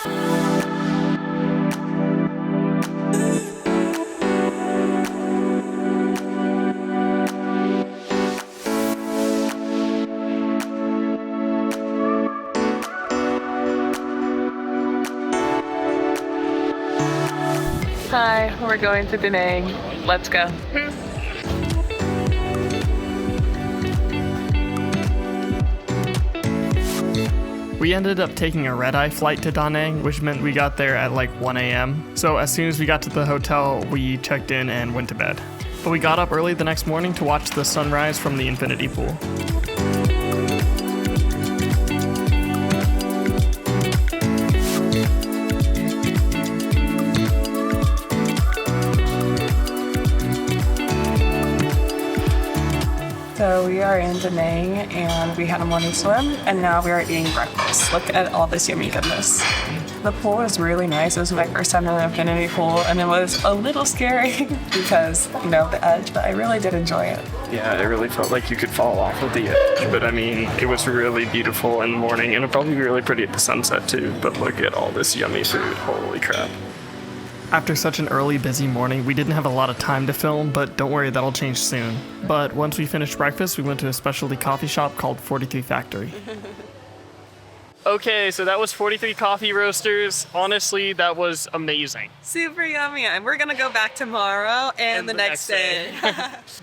Hi, we're going to Da Nang. Let's go. We ended up taking a red-eye flight to Da Nang, which meant we got there at like 1 a.m. So as soon as we got to the hotel, we checked in and went to bed. But we got up early the next morning to watch the sunrise from the infinity pool. So we are in Da Nang and we had a morning swim and now we are eating breakfast. Look at all this yummy goodness. The pool was really nice. It was my first time in an infinity pool and it was a little scary because, the edge, but I really did enjoy it. Yeah, it really felt like you could fall off of the edge, but I mean, it was really beautiful in the morning and it'll probably be really pretty at the sunset too, but look at all this yummy food, holy crap. After such an early, busy morning, we didn't have a lot of time to film, but don't worry, that'll change soon. But once we finished breakfast, we went to a specialty coffee shop called 43 Factory. Okay, so that was 43 Coffee Roasters. Honestly, that was amazing. Super yummy. And we're going to go back tomorrow and the next day.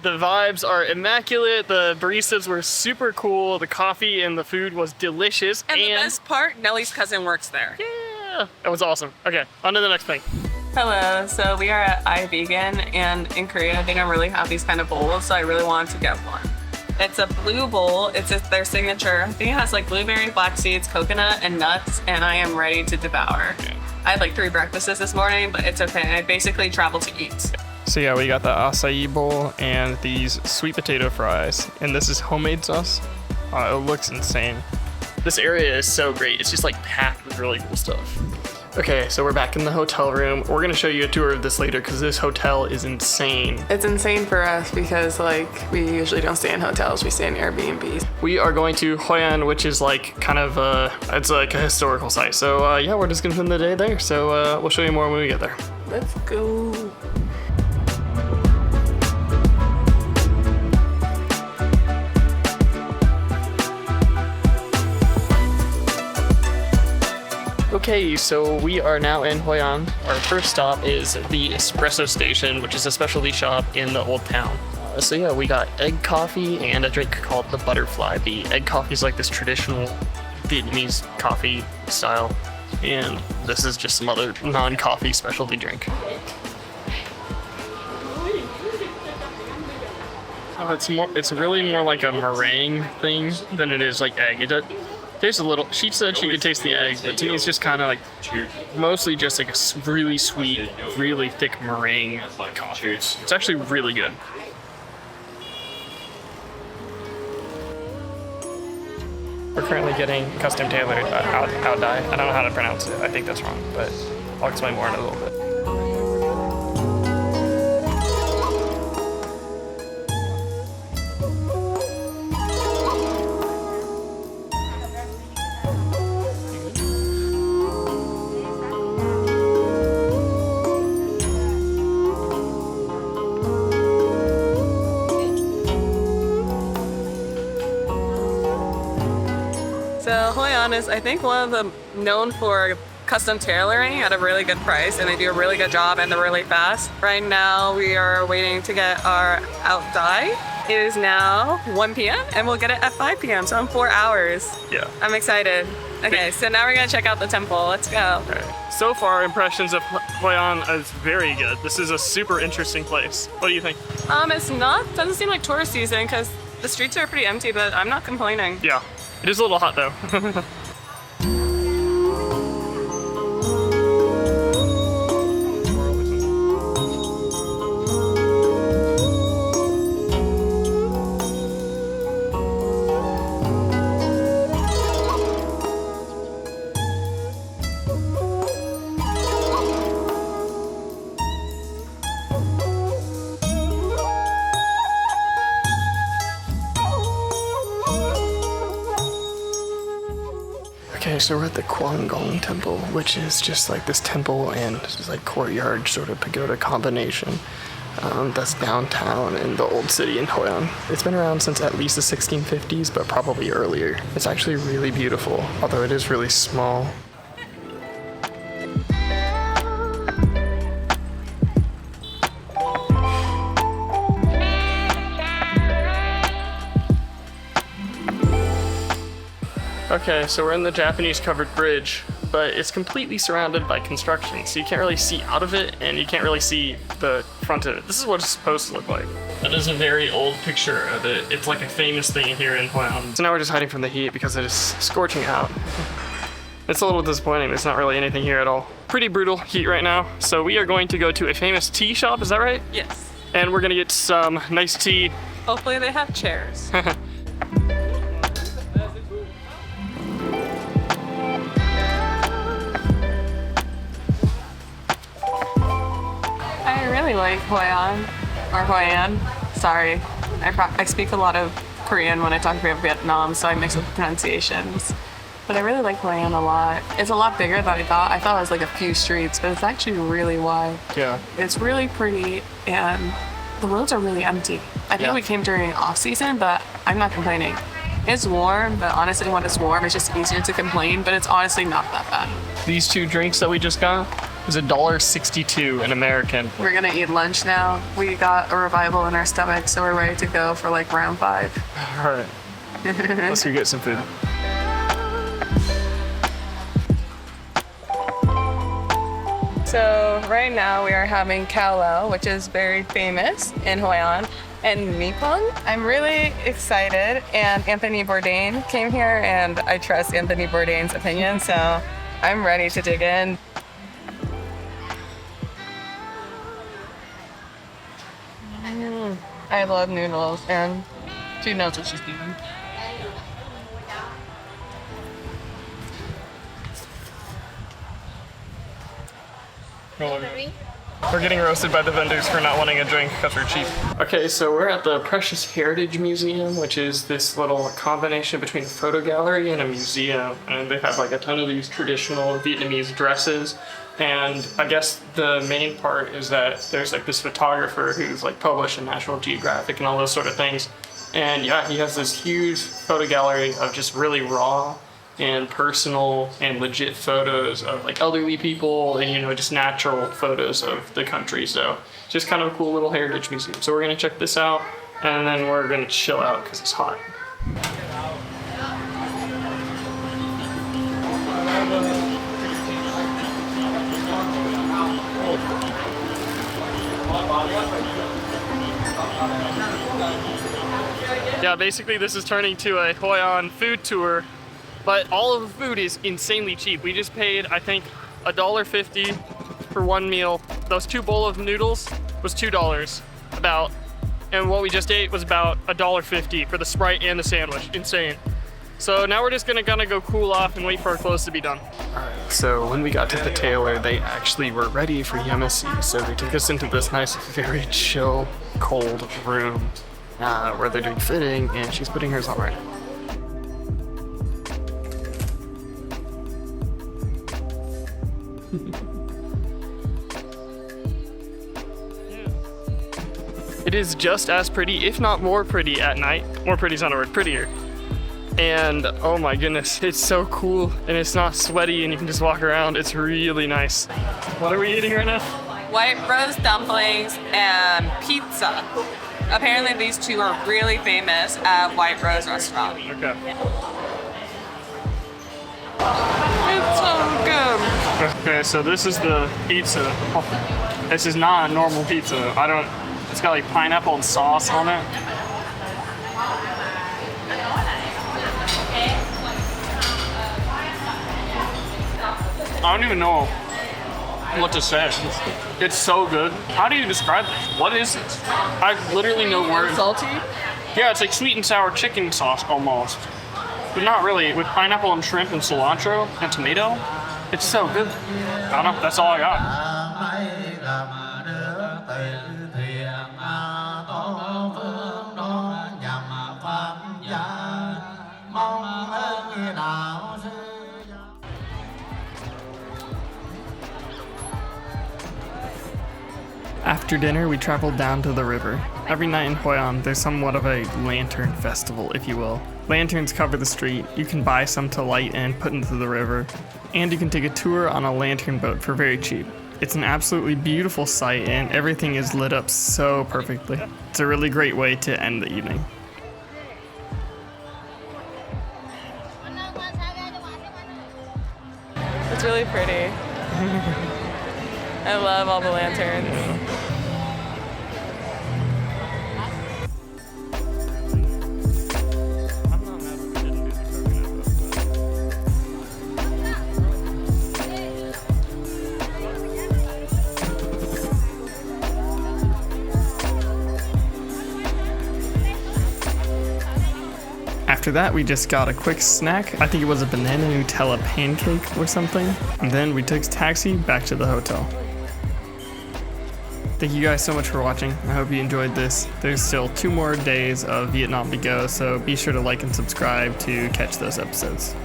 The vibes are immaculate. The baristas were super cool. The coffee and the food was delicious. And the best part, Nellie's cousin works there. Yeah, that was awesome. Okay, on to the next thing. Hello, so we are at iVegan, and in Korea they don't really have these kind of bowls, so I really wanted to get one. It's a blue bowl, it's their signature. I think it has like blueberry, black seeds, coconut, and nuts, and I am ready to devour. Yeah. I had like 3 breakfasts this morning, but it's okay. I basically travel to eat. So yeah, we got the acai bowl and these sweet potato fries, and this is homemade sauce. It looks insane. This area is so great. It's just like packed with really cool stuff. Okay, so we're back in the hotel room. We're gonna show you a tour of this later because this hotel is insane. It's insane for us because we usually don't stay in hotels, we stay in Airbnbs. We are going to Hoi An, which is like kind of it's like a historical site. So yeah, we're just gonna spend the day there. So we'll show you more when we get there. Let's go. Okay, so we are now in Hoi An. Our first stop is the Espresso Station, which is a specialty shop in the old town. So yeah, we got egg coffee and a drink called the Butterfly. The egg coffee is like this traditional Vietnamese coffee style, and this is just some other non-coffee specialty drink. Oh, it's really more like a meringue thing than it is like egg. It tastes a little. She said she could taste the egg, but to me it's just kind of like mostly just like a really sweet, really thick meringue coffee. It's actually really good. We're currently getting custom tailored Ao Dai. I don't know how to pronounce it. I think that's wrong, but I'll explain more in a little bit. So Hoi An is, I think, one of the known for custom tailoring at a really good price, and they do a really good job and they're really fast. Right now we are waiting to get our Ao Dai. It is now 1 p.m. and we'll get it at 5 p.m. so in 4 hours. Yeah. I'm excited. Okay, so now we're gonna check out the temple. Let's go. Right. So far, impressions of Hoi An is very good. This is a super interesting place. What do you think? Doesn't seem like tourist season because the streets are pretty empty, but I'm not complaining. Yeah. It is a little hot though. Okay, so we're at the Quan Temple, which is just like this temple and this like courtyard sort of pagoda combination. That's downtown in the old city in Hoi An. It's been around since at least the 1650s, but probably earlier. It's actually really beautiful, although it is really small. Okay, so we're in the Japanese covered bridge, but it's completely surrounded by construction, so you can't really see out of it, and you can't really see the front of it. This is what it's supposed to look like. That is a very old picture of it. It's like a famous thing here in Hoi An. So now we're just hiding from the heat because it is scorching out. It's a little disappointing. There's not really anything here at all. Pretty brutal heat right now, so we are going to go to a famous tea shop, is that right? Yes. And we're gonna get some nice tea. Hopefully they have chairs. I really like Hoi An, or Hoi An. Sorry, I speak a lot of Korean when I talk about Vietnam, so I mix up pronunciations. But I really like Hoi An a lot. It's a lot bigger than I thought. I thought it was like a few streets, but it's actually really wide. Yeah. It's really pretty, and the roads are really empty. I think we came during off season, but I'm not complaining. It's warm, but honestly when it's warm, it's just easier to complain, but it's honestly not that bad. These two drinks that we just got was $1.62 in American. We're gonna eat lunch now. We got a revival in our stomach, so we're ready to go for like round 5. All right, let's go get some food. So right now we are having Khao Lao, which is very famous in Hoi An, and Mi Phuong. I'm really excited, and Anthony Bourdain came here, and I trust Anthony Bourdain's opinion, so I'm ready to dig in. I love noodles, and she knows what she's doing. We're getting roasted by the vendors for not wanting a drink because we're cheap. Okay, so we're at the Precious Heritage Museum, which is this little combination between a photo gallery and a museum. And they have like a ton of these traditional Vietnamese dresses. And I guess the main part is that there's like this photographer who's like published in National Geographic and all those sort of things. And yeah, he has this huge photo gallery of just really raw and personal and legit photos of like elderly people and, you know, just natural photos of the country. So just kind of a cool little heritage museum. So we're gonna check this out and then we're gonna chill out because it's hot. Yeah, basically this is turning to a Hoi An food tour. But all of the food is insanely cheap. We just paid, I think, $1.50 for one meal. Those 2 bowls of noodles was $2 about. And what we just ate was about $1.50 for the Sprite and the sandwich. Insane. So now we're just gonna go cool off and wait for our clothes to be done. Alright, so when we got to the tailor, they actually were ready for Yemisi. So they took us into this nice, very chill, cold room where they're doing fitting, and she's putting hers on right now. It is just as pretty, if not more pretty at night. More pretty is not a word, prettier. And oh my goodness, it's so cool and it's not sweaty and you can just walk around. It's really nice. What are we eating right now? White roast dumplings and pizza. Apparently these two are really famous at White Rose Restaurant. Okay. It's so good. Okay, so this is the pizza. This is not a normal pizza. It's got like pineapple and sauce on it. I don't even know what to say. It's so good. How do you describe this? What is this? I literally no words. Salty? Yeah, it's like sweet and sour chicken sauce almost. But not really. With pineapple and shrimp and cilantro and tomato. It's so good. I don't know. That's all I got. After dinner, we traveled down to the river. Every night in Hoi An, there's somewhat of a lantern festival, if you will. Lanterns cover the street. You can buy some to light and put into the river. And you can take a tour on a lantern boat for very cheap. It's an absolutely beautiful sight and everything is lit up so perfectly. It's a really great way to end the evening. It's really pretty. I love all the lanterns. After that, we just got a quick snack. I think it was a banana Nutella pancake or something. And then we took a taxi back to the hotel. Thank you guys so much for watching. I hope you enjoyed this. There's still 2 more days of Vietnam to go, so be sure to like and subscribe to catch those episodes.